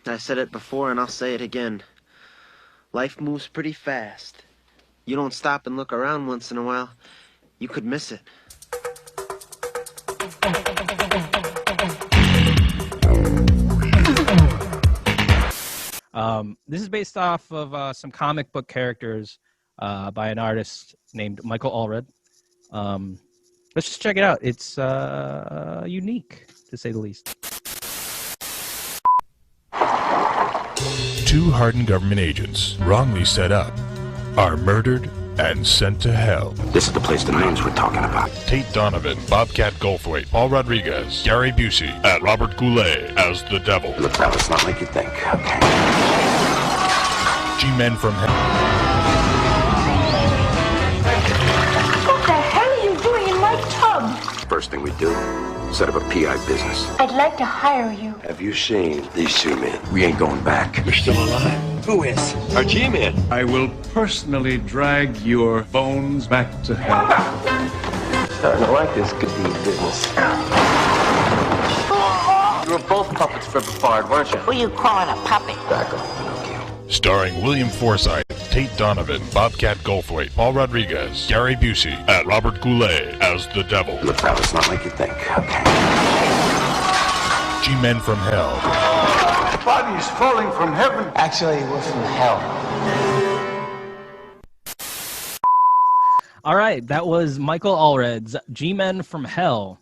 I said it before and I'll say it again. Life moves pretty fast. You don't stop and look around once in a while, you could miss it. This is based off of some comic book characters by an artist named Michael Allred. Let's just check it out. It's unique, to say the least. Two hardened government agents, wrongly set up, are murdered and sent to hell. This is the place the names we're talking about. Tate Donovan, Bobcat Goldthwait, Paul Rodriguez, Gary Busey, and Robert Goulet as the Devil. Look, pal, it's not like you think, okay? G-Men from Hell. What the hell are you doing in my tub? First thing we do, set up a PI business. I'd like to hire you. Have you seen these two men? We ain't going back. You're still alive. Who is? Our G-Man. I will personally drag your bones back to hell. Starting to like this good deed business. You were both puppets for Befard, weren't you? Who you calling a puppet? Back off, Pinocchio. Starring William Forsythe, Tate Donovan, Bobcat Goldthwait, Paul Rodriguez, Gary Busey, and Robert Goulet as the Devil. Look, pal, it's not like you think, okay? G-Men from Hell. Bodies falling from heaven. Actually, we're from hell. All right, that was Michael Allred's G-Men from Hell.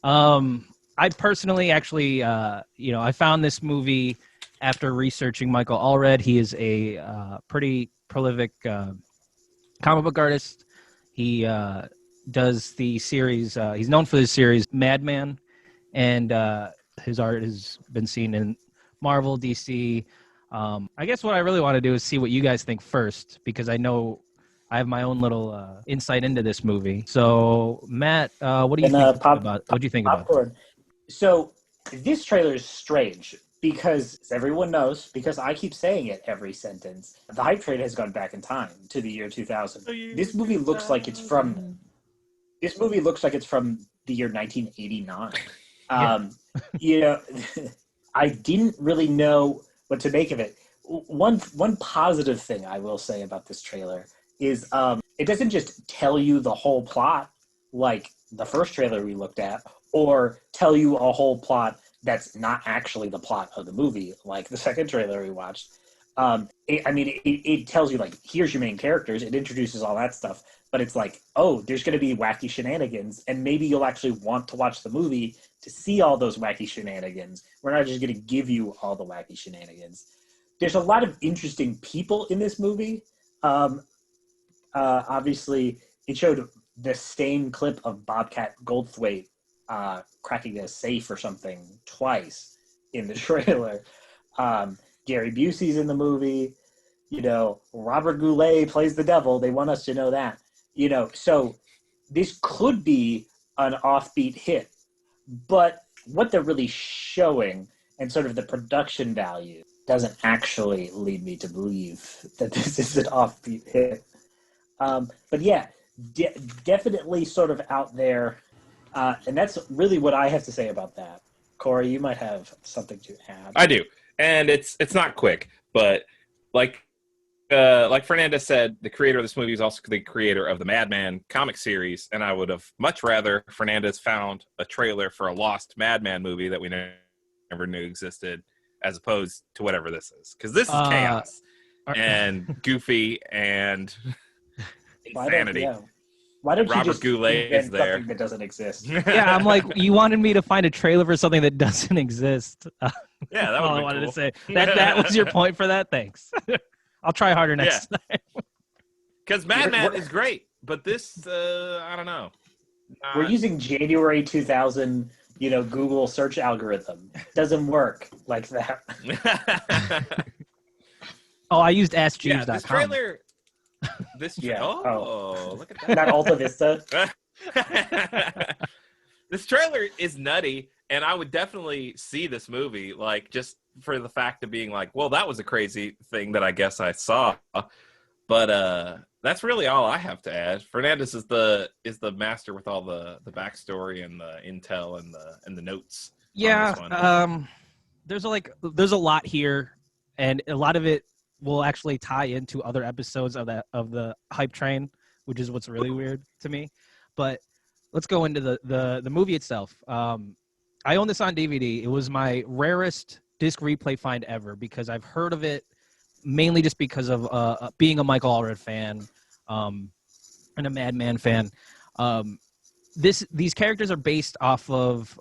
I personally actually, I found this movie after researching Michael Allred. He is a pretty prolific comic book artist. He does the series, he's known for the series Madman, and his art has been seen in Marvel, DC. I guess what I really want to do is see what you guys think first, because I know I have my own little insight into this movie. So, Matt, what do you think about? What do you think about it? So, this trailer is strange because, as everyone knows, because I keep saying it every sentence, the Hype Train has gone back in time to the year 2000. This movie looks like it's from. This movie looks like it's from the year 1989. I didn't really know what to make of it. One positive thing I will say about this trailer is it doesn't just tell you the whole plot like the first trailer we looked at, or tell you a whole plot that's not actually the plot of the movie like the second trailer we watched. It tells you, like, here's your main characters. It introduces all that stuff. But it's like, oh, there's going to be wacky shenanigans, and maybe you'll actually want to watch the movie to see all those wacky shenanigans. We're not just going to give you all the wacky shenanigans. There's a lot of interesting people in this movie. Obviously, it showed the same clip of Bobcat Goldthwait cracking a safe or something twice in the trailer. Gary Busey's in the movie. Robert Goulet plays the devil. They want us to know that. So this could be an offbeat hit, but what they're really showing and sort of the production value doesn't actually lead me to believe that this is an offbeat hit. But yeah, definitely sort of out there. And that's really what I have to say about that. Corey, you might have something to add. I do. And it's not quick, but like Fernandez said, the creator of this movie is also the creator of the Madman comic series, and I would have much rather Fernandez found a trailer for a lost Madman movie that we never knew existed, as opposed to whatever this is, because this is chaos and goofy and insanity. Why don't you Robert just Goulet is there something that doesn't exist? Yeah, I'm like, you wanted me to find a trailer for something that doesn't exist. Yeah, that all I wanted to say. That was your point for that? Thanks. I'll try harder next time. Because Madman is great, but this, I don't know. We're using January 2000, Google search algorithm. Doesn't work like that. Oh, I used AskJeeves.com. Yeah, this trailer... Look at that. Not Alta Vista. This trailer is nutty, and I would definitely see this movie, like, just for the fact of being like, well, that was a crazy thing that I guess I saw. But that's really all I have to add. Fernandez is the master with all the backstory and the intel and the notes. Yeah. there's a lot here, and a lot of it will actually tie into other episodes of the Hype Train, which is what's really weird to me. But let's go into the movie itself. I own this on DVD. It was my rarest disc replay find ever because I've heard of it mainly just because of being a Michael Allred fan and a Madman fan. These characters are based off of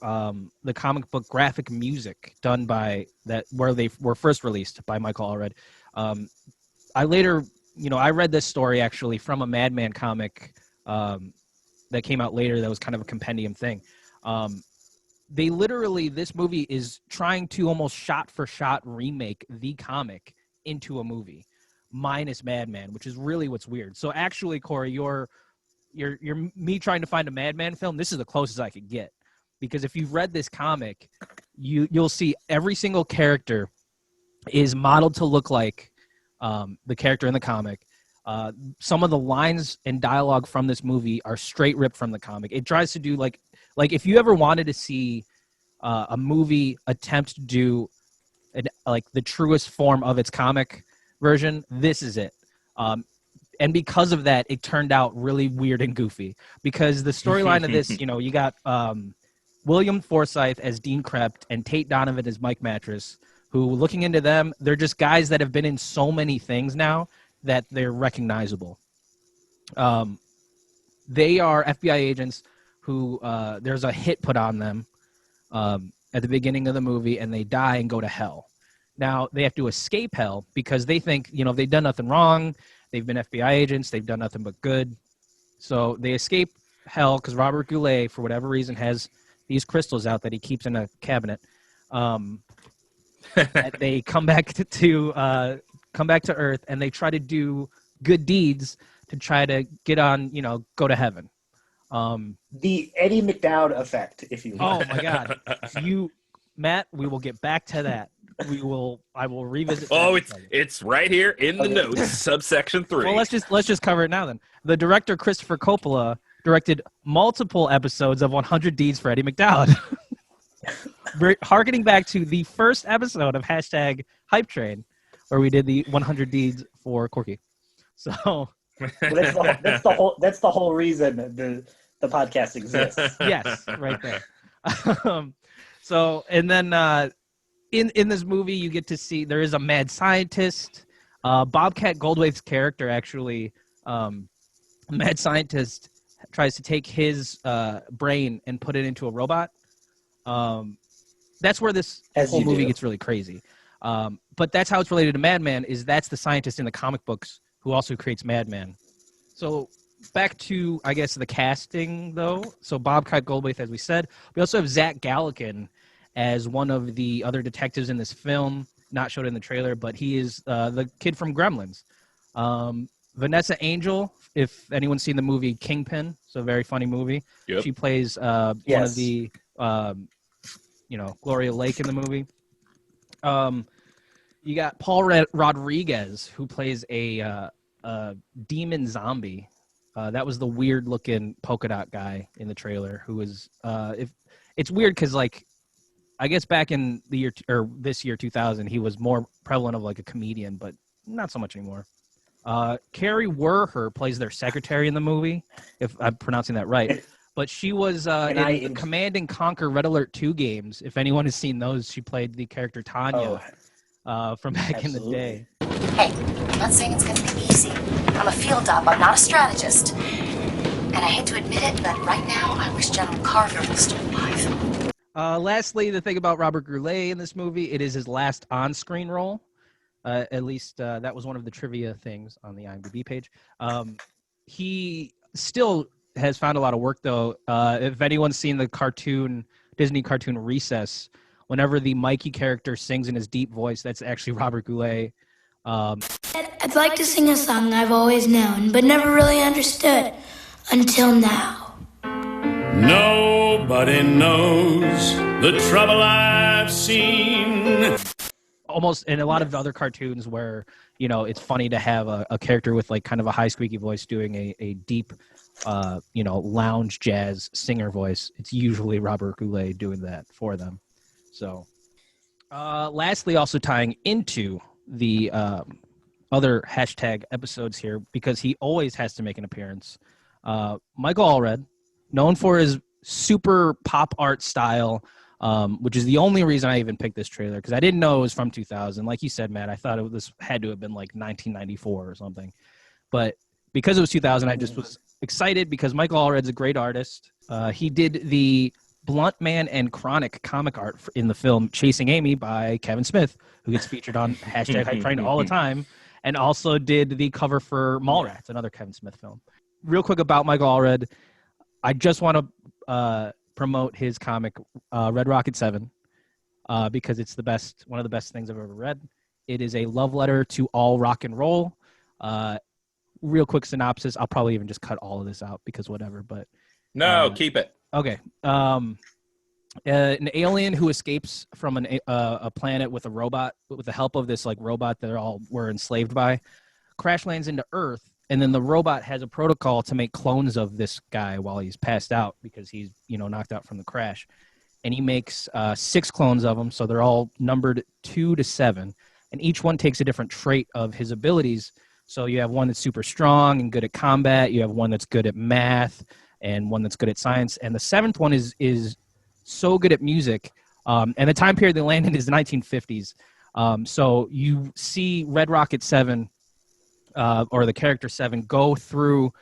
the comic book graphic music done by where they were first released by Michael Allred. I later, I read this story actually from a Madman comic that came out later that was kind of a compendium thing. This movie is trying to almost shot for shot remake the comic into a movie minus Madman, which is really what's weird. So actually, Corey, you're me trying to find a Madman film. This is the closest I could get, because if you've read this comic, you'll see every single character is modeled to look like the character in the comic. Some of the lines and dialogue from this movie are straight ripped from the comic. It tries to do like if you ever wanted to see a movie attempt to do the truest form of its comic version, this is it. And because of that, it turned out really weird and goofy. Because the storyline of this, you got William Forsythe as Dean Krept and Tate Donovan as Mike Mattress, who, looking into them, they're just guys that have been in so many things now that they're recognizable. They are FBI agents who there's a hit put on them at the beginning of the movie, and they die and go to hell. Now, they have to escape hell because they think, they've done nothing wrong. They've been FBI agents. They've done nothing but good. So they escape hell because Robert Goulet, for whatever reason, has these crystals out that he keeps in a cabinet. They come back to Earth, and they try to do good deeds to try to get on, go to heaven. The Eddie McDowd effect, if you will. Oh my God, Matt, we will get back to that. I will revisit. Oh, it's right here in the notes, subsection 3. Well, let's just cover it now then. The director Christopher Coppola directed multiple episodes of 100 Deeds for Eddie McDowd. Harkening back to the first episode of #Hypetrain, where we did the 100 Deeds for Corky. So well, that's the whole reason the podcast exists. Yes, right there. So, and then in this movie, you get to see there is a mad scientist. Bobcat Goldthwait's character, actually, mad scientist, tries to take his brain and put it into a robot. That's where this whole movie gets really crazy. But that's how it's related to Madman, is that's the scientist in the comic books who also creates Madman. So back to, I guess, the casting, though. So Bobcat Goldthwait, as we said. We also have Zach Galligan as one of the other detectives in this film, not showed in the trailer, but he is the kid from Gremlins. Vanessa Angel, if anyone's seen the movie Kingpin, it's a very funny movie. Yep. She plays one of the, Gloria Lake in the movie. You got Paul Rodriguez, who plays a demon zombie. That was the weird-looking polka dot guy in the trailer. Who was it's weird because I guess back in the year this year 2000, he was more prevalent of a comedian, but not so much anymore. Carrie Werher plays their secretary in the movie, if I'm pronouncing that right. But she was in the Command & Conquer Red Alert 2 games. If anyone has seen those, she played the character Tanya from back in the day. Hey, I'm not saying it's going to be easy. I'm a field op. I'm not a strategist. And I hate to admit it, but right now I wish General Carver was still alive. Lastly, the thing about Robert Goulet in this movie, it is his last on-screen role. At least that was one of the trivia things on the IMDb page. He still has found a lot of work, though. If anyone's seen the Disney cartoon Recess, whenever the Mikey character sings in his deep voice, that's actually Robert Goulet. I'd like to sing a song I've always known, but never really understood until now. Nobody knows the trouble I've seen. Almost in a lot of other cartoons where, it's funny to have a character with kind of a high squeaky voice doing a deep, lounge jazz singer voice. It's usually Robert Goulet doing that for them. So Lastly, also tying into the other hashtag episodes here, because he always has to make an appearance. Michael Allred, known for his super pop art style, which is the only reason I even picked this trailer, because I didn't know it was from 2000. Like you said, Matt, I thought this had to have been like 1994 or something. But because it was 2000, I just was excited because Michael Allred's a great artist. He did the Blunt Man and Chronic comic art in the film Chasing Amy by Kevin Smith, who gets featured on hashtag Hypetrain all the time, and also did the cover for Mallrats, another Kevin Smith film. Real quick about Michael Allred, I just want to promote his comic Red Rocket 7 because it's one of the best things I've ever read. It is a love letter to all rock and roll. Real quick synopsis. I'll probably even just cut all of this out because whatever, but no, keep it. Okay. An alien who escapes from a planet with a robot, with the help of this like robot that all were enslaved by, crash lands into Earth, and then the robot has a protocol to make clones of this guy while he's passed out because he's knocked out from the crash, and he makes 6 clones of them, so they're all numbered 2 to 7, and each one takes a different trait of his abilities. So you have one that's super strong and good at combat. You have one that's good at math, and one that's good at science, and the 7th one is so good at music. And the time period they landed is the 1950s. So you see Red Rocket 7, or the character 7, go through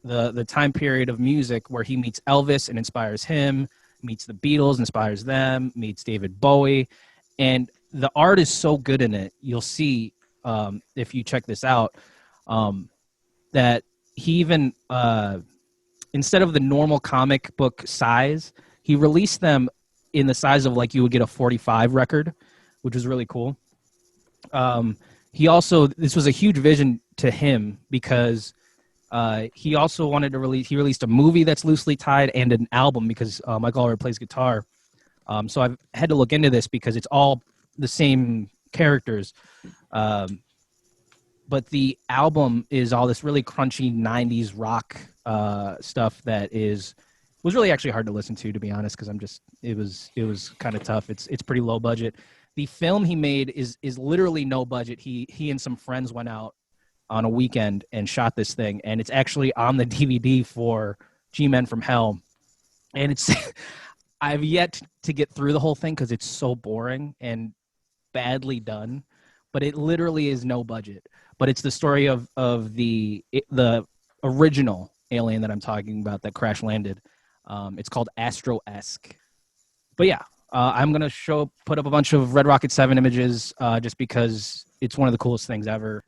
the time period of music where he meets Elvis and inspires him, meets the Beatles, inspires them, meets David Bowie, and the art is so good in it. You'll see if you check this out that he even instead of the normal comic book size, he released them in the size of like you would get a 45 record, which was really cool. This was a huge vision to him because he also wanted to he released a movie that's loosely tied and an album because Michael Allred plays guitar. So I've had to look into this because it's all the same characters. But the album is all this really crunchy 90s rock stuff that was really actually hard to listen to be honest, because it was kind of tough. It's pretty low budget. The film he made is literally no budget. He and some friends went out on a weekend and shot this thing, and it's actually on the DVD for G-Men from Hell. And it's I've yet to get through the whole thing because it's so boring and badly done, but it literally is no budget. But it's the story of the original alien that I'm talking about that crash landed. It's called Astro-esque. But yeah, I'm going to put up a bunch of Red Rocket 7 images just because it's one of the coolest things ever.